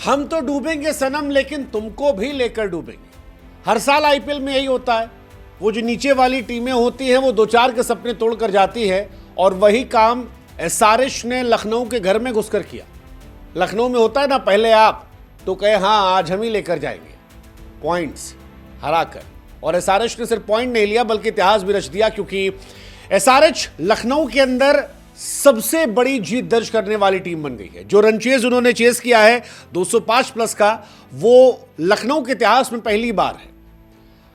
हम तो डूबेंगे सनम लेकिन तुमको भी लेकर डूबेंगे। हर साल आईपीएल में यही होता है। वो जो नीचे वाली टीमें होती हैं वो दो चार के सपने तोड़कर जाती है और वही काम एसआरएच ने लखनऊ के घर में घुसकर किया। लखनऊ में होता है ना, पहले आप तो कहे हाँ आज हम ही लेकर जाएंगे पॉइंट्स हराकर, और एसआरएच ने सिर्फ पॉइंट नहीं लिया बल्कि इतिहास भी रच दिया, क्योंकि एसआरएच लखनऊ के अंदर सबसे बड़ी जीत दर्ज करने वाली टीम बन गई है। जो रन चेज उन्होंने चेज किया है 205 प्लस का, वो लखनऊ के इतिहास में पहली बार है।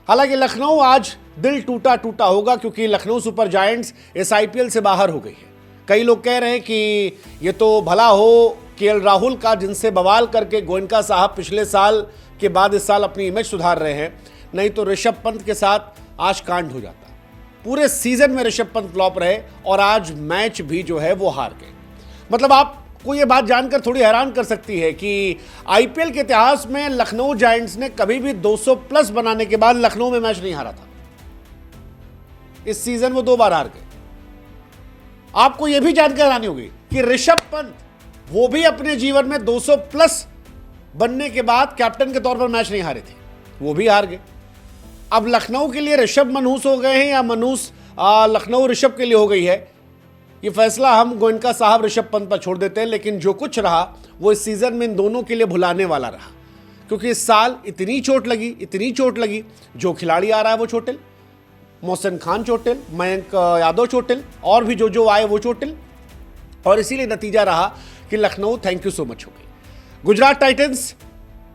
हालांकि लखनऊ आज दिल टूटा टूटा होगा क्योंकि लखनऊ सुपर जायंट्स इस आईपीएल से बाहर हो गई है। कई लोग कह रहे हैं कि ये तो भला हो केएल राहुल का, जिनसे बवाल करके गोयनका साहब पिछले साल के बाद इस साल अपनी इमेज सुधार रहे हैं, नहीं तो ऋषभ पंत के साथ आज कांड हो जाता। पूरे सीजन में ऋषभ पंत फ्लॉप रहे और आज मैच भी जो है वो हार गए। मतलब आपको ये बात जानकर थोड़ी हैरान कर सकती है कि आईपीएल के इतिहास में लखनऊ जायंट्स ने कभी भी 200 प्लस बनाने के बाद लखनऊ में मैच नहीं हारा था। इस सीजन वो 2 बार हार गए। आपको यह भी जानकर हैरानी होगी कि ऋषभ पंत वो भी अपने जीवन में 200 प्लस बनने के बाद कैप्टन के तौर पर मैच नहीं हारे थे, वो भी हार गए। अब लखनऊ के लिए ऋषभ मनहूस हो गए हैं या मनहूस लखनऊ ऋषभ के लिए हो गई है, ये फैसला हम गोयनका साहब ऋषभ पंत पर छोड़ देते हैं। लेकिन जो कुछ रहा वो इस सीजन में इन दोनों के लिए भुलाने वाला रहा, क्योंकि इस साल इतनी चोट लगी, जो खिलाड़ी आ रहा है वो चोटिल, मोहसिन खान चोटिल, मयंक यादव चोटिल, और भी जो आए वो चोटिल, और इसीलिए नतीजा रहा कि Lucknow thank you so much हो गई। Gujarat Titans,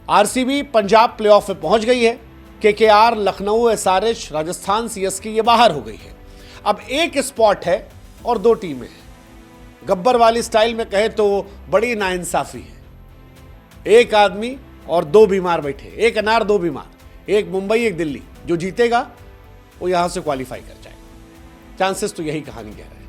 RCB, Punjab playoff में पहुंच गई है। KKR, Lucknow, SRH, Rajasthan, CSK ये बाहर हो गई है। अब एक स्पॉट है और 2 टीमें हैं। गब्बर वाली स्टाइल में कहे तो बड़ी नाइंसाफी है। एक आदमी और 2 बीमार बैठे, एक अनार 2 बीमार, एक मुंबई एक दिल्ली। जो जीतेगा वो यहां से क्वालिफाई कर जाएगा। चांसेस तो यही कहानी कह रहे हैं।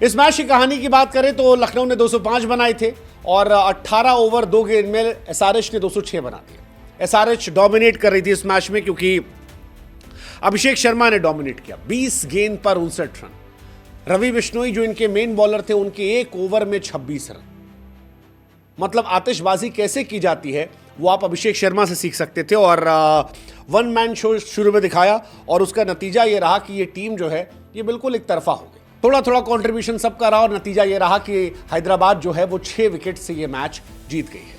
इस मैच की कहानी की बात करें तो लखनऊ ने 205 बनाए थे और 18 ओवर 2 गेंद में एसआरएच ने 206 बना दिए। एसआरएच डोमिनेट कर रही थी इस मैच में क्योंकि अभिषेक शर्मा ने डोमिनेट किया। 20 गेंद पर 59 रन। रवि बिश्नोई जो इनके मेन बॉलर थे, उनके 1 ओवर में 26 रन। मतलब आतिशबाजी कैसे की जाती है वो आप अभिषेक शर्मा से सीख सकते थे। और 1 मैन शो शुरू में दिखाया और उसका नतीजा ये रहा कि ये टीम जो है ये बिल्कुल एक तरफा हो गई। थोड़ा थोड़ा कंट्रीब्यूशन सबका रहा और नतीजा ये रहा कि हैदराबाद जो है वो 6 विकेट से ये मैच जीत गई है।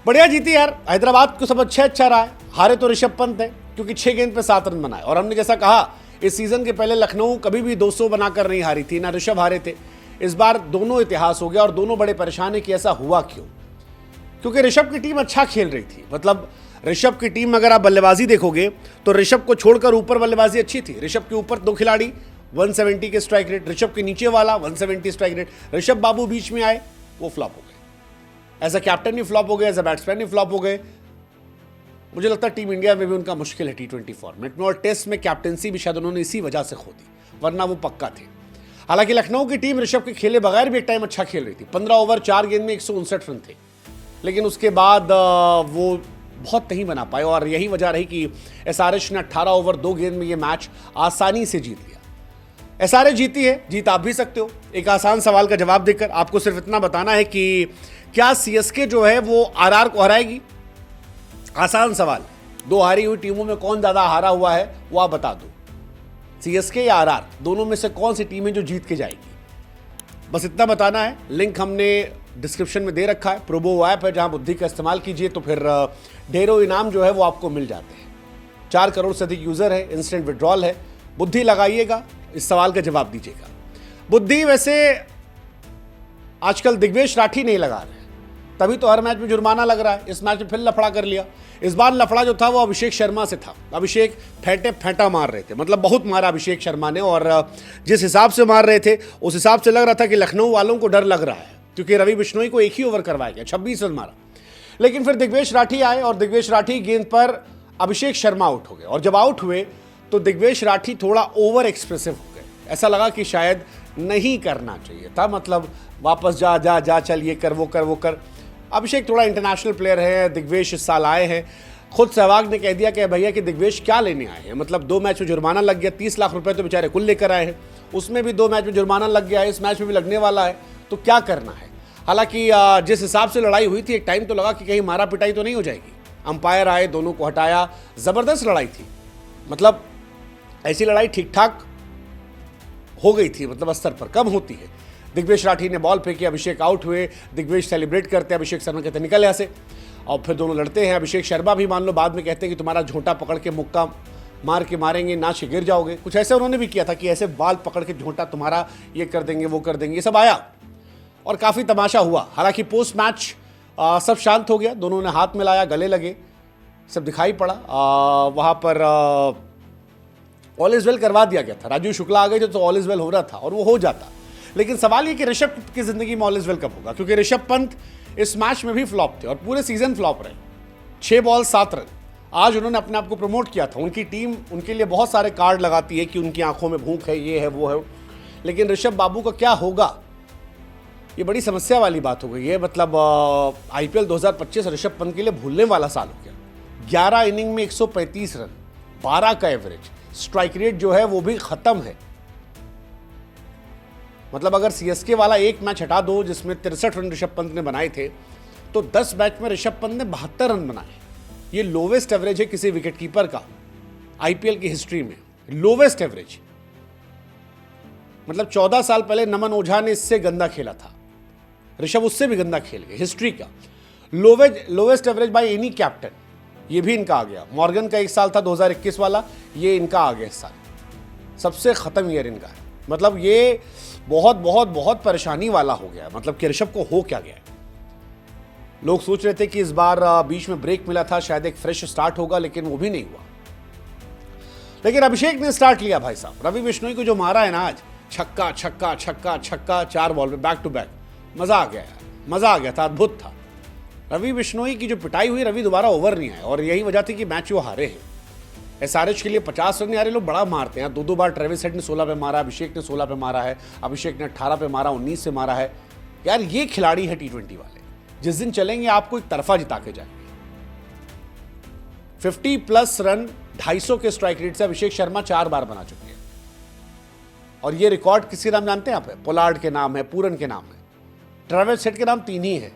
बढ़िया जीती यार, हैदराबाद को सब अच्छा रहा है। हारे तो ऋषभ पंत है क्योंकि 6 गेंद पे 7 रन बनाए। और हमने जैसा कहा इस सीजन के पहले लखनऊ कभी भी 200 बनाकर नहीं हारी थी, ना ऋषभ हारे थे। इस बार दोनों इतिहास हो गया और दोनों बड़े परेशान है कि ऐसा हुआ क्यों। क्योंकि ऋषभ की टीम अच्छा खेल रही थी। मतलब ऋषभ की टीम अगर आप बल्लेबाजी देखोगे तो ऋषभ को छोड़कर ऊपर बल्लेबाजी अच्छी थी। ऋषभ के ऊपर 2 खिलाड़ी 170 के स्ट्राइक रेट, ऋषभ के नीचे वाला 170 स्ट्राइक रेट। ऋषभ बाबू बीच में आए, वो फ्लॉप हो गए। एज अ कैप्टन भी फ्लॉप हो गए, एज अ बैट्समैन भी फ्लॉप हो गए। मुझे लगता है टीम इंडिया में भी उनका मुश्किल है T20 फॉर्मेट में, और टेस्ट में कैप्टनसी भी शायद उन्होंने इसी वजह से खो दी, वरना वो पक्का थे। हालांकि लखनऊ की टीम ऋषभ के खेले बगैर भी एक टाइम अच्छा खेल रही थी। 15 ओवर 4 गेंद में 159 रन थे, लेकिन उसके बाद वो बहुत नहीं बना पाए और यही वजह रही कि एसआरएच ने 18 ओवर 2 गेंद में ये मैच आसानी से जीत लिया। एसआरएच जीती है, जीत आप भी सकते हो। एक आसान सवाल का जवाब देकर आपको सिर्फ इतना बताना है कि क्या सीएसके जो है वो आरआर को हराएगी? आसान सवाल। 2 हारी हुई टीमों में कौन ज्यादा हारा हुआ है वो आप बता दो, सीएसके या आरआर, दोनों में से कौन सी टीम है जो जीत के जाएगी? बस इतना बताना है। लिंक हमने डिस्क्रिप्शन में दे रखा है। प्रोबो ऐप है जहां बुद्धि का इस्तेमाल कीजिए तो फिर ढेरों इनाम जो है वो आपको मिल जाते हैं। 4 करोड़ से अधिक यूजर है, इंस्टेंट विड्रॉल है। बुद्धि लगाइएगा, इस सवाल का जवाब दीजिएगा। बुद्धि वैसे आजकल दिग्वेश राठी नहीं लगा रहे, तभी तो हर मैच में जुर्माना लग रहा है। इस मैच में फिर लफड़ा कर लिया। इस बार लफड़ा जो था वो अभिषेक शर्मा से था। अभिषेक फेंटा मार रहे थे, मतलब बहुत मारा अभिषेक शर्मा ने, और जिस हिसाब से मार रहे थे उस हिसाब से लग रहा था कि लखनऊ वालों को डर लग रहा है, क्योंकि रवि बिश्नोई को 1 ही ओवर करवाया गया, 26 रन मारा। लेकिन फिर दिग्वेश राठी आए और दिग्वेश राठी गेंद पर अभिषेक शर्मा आउट हो गए, और जब आउट हुए तो दिग्वेश राठी थोड़ा ओवर एक्सप्रेसिव हो गए। ऐसा लगा कि शायद नहीं करना चाहिए था, मतलब वापस जा चल, ये कर वो कर। अभिषेक थोड़ा इंटरनेशनल प्लेयर है, दिग्वेश इस साल आए हैं। खुद सहवाग ने कह दिया कि भैया कि दिग्वेश क्या लेने आए हैं, मतलब 2 मैच में जुर्माना लग गया, 30 लाख रुपए तो बेचारे कुल लेकर आए हैं, उसमें भी 2 मैच में जुर्माना लग गया है, इस मैच में भी लगने वाला है, तो क्या करना है? हालांकि जिस हिसाब से लड़ाई हुई थी, एक टाइम तो लगा कि कहीं मारा पिटाई तो नहीं हो जाएगी। अंपायर आए, दोनों को हटाया, जबरदस्त लड़ाई थी। मतलब ऐसी लड़ाई ठीक ठाक हो गई थी, मतलब स्तर पर कम होती है। दिग्वेश राठी ने बॉल फेंकी, अभिषेक आउट हुए, दिग्वेश सेलिब्रेट करते हैं, अभिषेक शर्मा कहते निकल यहाँ से, और फिर दोनों लड़ते हैं। अभिषेक शर्मा भी मान लो बाद में कहते हैं कि तुम्हारा झोंटा पकड़ के मुक्का मार के मारेंगे, नाच के गिर जाओगे। कुछ ऐसे उन्होंने भी किया था कि ऐसे बाल पकड़ के झोंटा तुम्हारा ये कर देंगे, वो कर देंगे, ये सब आया और काफ़ी तमाशा हुआ। हालांकि पोस्ट मैच सब शांत हो गया, दोनों ने हाथ मिलाया, गले लगे, सब दिखाई पड़ा। वहाँ पर ऑल इज वेल करवा दिया गया था। राजीव शुक्ला आ गए तो ऑल इज वेल हो रहा था और वो हो जाता। लेकिन सवाल ये कि ऋषभ की जिंदगी में ऑल इज वेल कब होगा, क्योंकि ऋषभ पंत इस मैच में भी फ्लॉप थे और पूरे सीजन फ्लॉप रहे। 6 बॉल 7 रन। आज उन्होंने अपने आप को प्रमोट किया था। उनकी टीम उनके लिए बहुत सारे कार्ड लगाती है कि उनकी आंखों में भूख है, ये है, वो है, लेकिन ऋषभ बाबू का क्या होगा, ये बड़ी समस्या वाली बात हो गई है। मतलब आईपीएल 2025 ऋषभ पंत के लिए भूलने वाला साल हो गया। 11 इनिंग में 135 रन, 12 का एवरेज, स्ट्राइक रेट जो है वो भी खत्म है। मतलब अगर सीएसके वाला एक मैच हटा दो जिसमें 63 रन ऋषभ पंत ने बनाए थे, तो 10 मैच में ऋषभ पंत ने 72 रन बनाए। ये लोवेस्ट एवरेज है किसी विकेटकीपर का आईपीएल की हिस्ट्री में, लोवेस्ट एवरेज। मतलब 14 साल पहले नमन ओझा ने इससे गंदा खेला था, ऋषभ उससे भी गंदा खेल गए हिस्ट्री का। Lowest average by any captain, ये भी इनका आ गया। मॉर्गन का एक साल था 2021 वाला, ये इनका आ गया इस साल। सबसे खत्म ईयर इनका है। मतलब ये बहुत बहुत बहुत परेशानी वाला हो गया। मतलब कि ऋषभ को हो क्या गया है। लोग सोच रहे थे कि इस बार बीच में ब्रेक मिला था, शायद एक फ्रेश स्टार्ट होगा, लेकिन वो भी नहीं हुआ। लेकिन अभिषेक ने स्टार्ट लिया भाई साहब। रवि बिश्नोई को जो मारा है ना आज, छक्का छक्का छक्का छक्का, 4 बॉल में बैक टू बैक, मजा आ गया यार, मजा आ गया था, अद्भुत था। रवि बिश्नोई की जो पिटाई हुई, रवि दोबारा ओवर नहीं आए और यही वजह थी कि मैच वो हारे हैं। एसआरएच के लिए 50 रन यार, लोग बड़ा मारते हैं। 2 बार ट्रेविस हेड ने 16 पे मारा, अभिषेक ने 16 पे मारा है, अभिषेक ने 18 पे मारा, 19 से मारा है। यार ये खिलाड़ी है T20 वाले, जिस दिन चलेंगे आपको एक तरफा जिता के जाएंगे। 50+ रन 250 के स्ट्राइक रेट से अभिषेक शर्मा 4 बार बना चुके हैं। और ये रिकॉर्ड किसके नाम जानते हैं आप? पोलार्ड के नाम है, पूरन के नाम है, ट्रेविस हेड के नाम 3 ही है।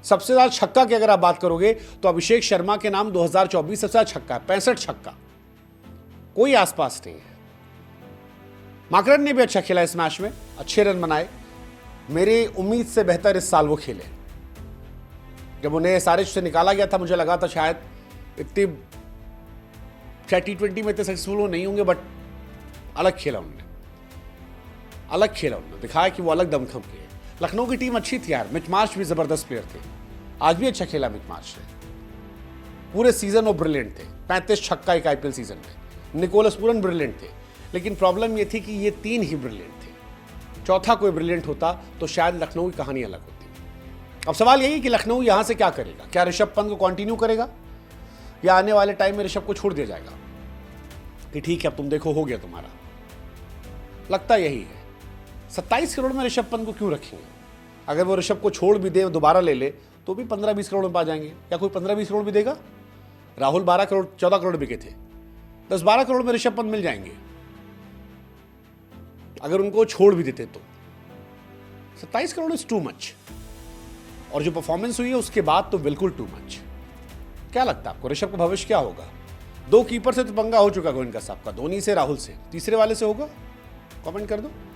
सबसे ज्यादा छक्का की अगर आप बात करोगे तो अभिषेक शर्मा के नाम 2024 सबसे ज्यादा छक्का है, 65 छक्का, कोई आसपास नहीं है। माकरन ने भी अच्छा खेला इस मैच में, अच्छे रन बनाए। मेरी उम्मीद से बेहतर इस साल वो खेले। जब उन्हें एसआरएच से निकाला गया था, मुझे लगा था शायद T20 में इतने सक्सेसफुल वो नहीं होंगे, बट अलग खेला उन्होंने, अलग खेला उन्होंने, दिखाया कि वो अलग दमखम के। लखनऊ की टीम अच्छी थी यार, मिच मार्श भी जबरदस्त प्लेयर थे, आज भी अच्छा खेला मिच मार्श ने। पूरे सीजन वो ब्रिलियंट थे, 35 छक्का एक आईपीएल सीजन में। निकोलस पूरन ब्रिलियंट थे, लेकिन प्रॉब्लम ये थी कि ये 3 ही ब्रिलियंट थे। चौथा कोई ब्रिलियंट होता तो शायद लखनऊ की कहानी अलग होती। अब सवाल यही कि लखनऊ यहां से क्या करेगा? क्या ऋषभ पंत को कंटिन्यू करेगा या आने वाले टाइम में ऋषभ को छोड़ दिया जाएगा कि ठीक है अब तुम देखो हो गया तुम्हारा? लगता यही है। 27 करोड़ में ऋषभ पंत को क्यों रखेंगे? अगर वो ऋषभ को छोड़ भी दे, दोबारा ले ले, तो भी 15-20 करोड़ में पा जाएंगे। क्या कोई 15-20 करोड़ भी देगा? राहुल 12 करोड़ 14 करोड़ बिके थे, 10-12 करोड़ में ऋषभ पंत मिल जाएंगे अगर उनको छोड़ भी देते तो। 27 करोड़ इज टू मच, और जो परफॉर्मेंस हुई है उसके बाद तो बिल्कुल टू मच। क्या लगता है आपको ऋषभ का भविष्य क्या होगा? 2 कीपर से तो पंगा हो चुका गोविंदा साहब का, धोनी से, राहुल से, तीसरे वाले से होगा? कमेंट कर दो।